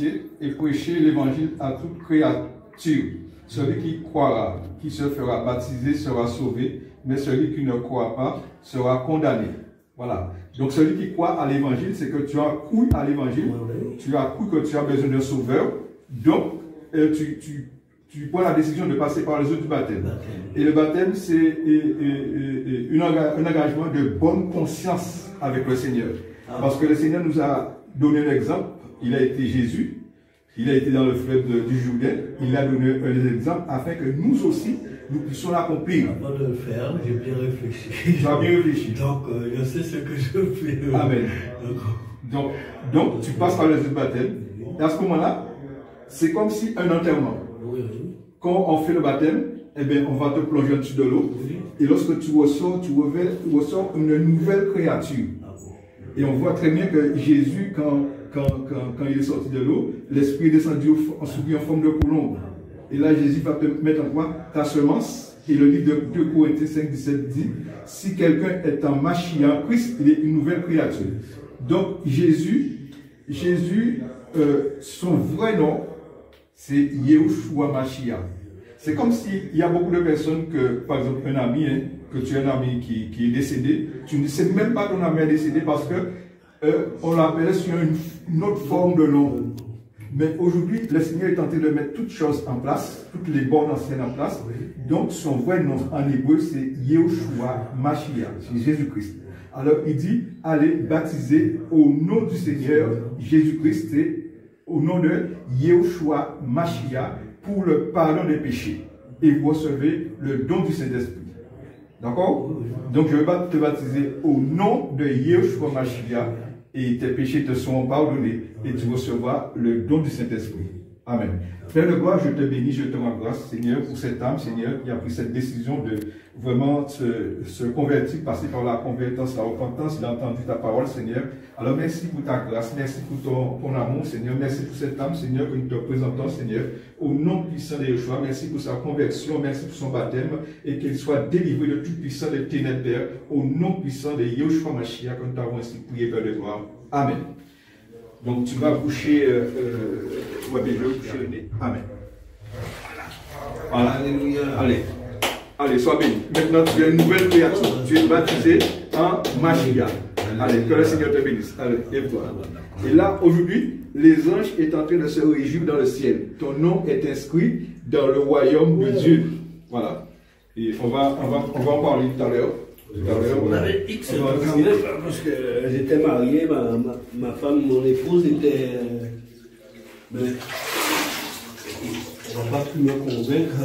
entier et prêcher l'évangile à toute créature. Celui qui croira, qui se fera baptiser sera sauvé, mais celui qui ne croit pas sera condamné. Voilà. Donc celui qui croit à l'évangile, c'est que tu as cru à l'évangile, tu as cru que tu as besoin d'un sauveur, donc tu prends la décision de passer par les eaux du baptême. Et le baptême, c'est un engagement de bonne conscience avec le Seigneur. Parce que le Seigneur nous a donné un exemple. Il a été Jésus, il a été dans le fleuve du Jourdain, il a donné un exemple afin que nous aussi, nous puissions l'accomplir. Avant de le faire, j'ai bien réfléchi. Tu as bien réfléchi. Donc, je sais ce que je fais. Amen. Donc, tu passes par les eaux du baptême. Et à ce moment-là, c'est comme si un enterrement. Quand on fait le baptême, eh bien, on va te plonger au-dessus de l'eau. Et lorsque tu ressors une nouvelle créature. Et on voit très bien que Jésus, quand il est sorti de l'eau, l'Esprit est descendu en forme de colombe. Et là, Jésus va te mettre en quoi? Ta semence. Et le livre de 2 Corinthiens 5, 17 dit, si quelqu'un est en Mashiach, Christ, il est une nouvelle créature. Donc, Jésus, son vrai nom, c'est Yehoshua Mashiach. C'est comme s'il y a beaucoup de personnes que, par exemple, un ami, que tu as un ami qui est décédé, tu ne sais même pas que ton ami est décédé parce que on l'appelait sur une autre forme de nom. Mais aujourd'hui, le Seigneur est en train de mettre toutes choses en place, toutes les bornes anciennes en place. Donc, son vrai nom en hébreu, c'est Yehoshua Mashiach, c'est Jésus-Christ. Alors, il dit, allez baptiser au nom du Seigneur Jésus-Christ, au nom de Yehoshua Mashiach, pour le pardon des péchés. Et vous recevez le don du Saint-Esprit. D'accord? Donc, je vais te baptiser au nom de Yehoshua Mashiach, et tes péchés te seront pardonnés, et tu recevras le don du Saint-Esprit. Amen. Père de gloire, je te bénis, je te rends grâce, Seigneur, pour cette âme, Seigneur, qui a pris cette décision de vraiment se convertir, passer par la convertance, la repentance, il a entendu ta parole, Seigneur. Alors merci pour ta grâce, merci pour ton amour, Seigneur, merci pour cette âme, Seigneur, que nous te présentons, Seigneur, au nom puissant de Yeshua, merci pour sa conversion, merci pour son baptême, et qu'il soit délivré de tout puissant des ténèbres, Père, au nom puissant de Yeshua Mashiach, que nous t'avons ainsi prié, Père de gloire. Amen. Donc tu vas coucher, je vais coucher le nez. Amen. Voilà. Alléluia. Allez, sois béni. Maintenant tu es une nouvelle créature. Tu es baptisé en Mashiach. Allez, que le Seigneur te bénisse. Allez, lève-toi. Et là, aujourd'hui, les anges sont en train de se réjouir dans le ciel. Ton nom est inscrit dans le royaume de Dieu. Voilà. Et on va en parler tout à l'heure. On avait X quand même, parce que j'étais marié, ma femme, mon épouse était. Mais on n'a pas pu me convaincre.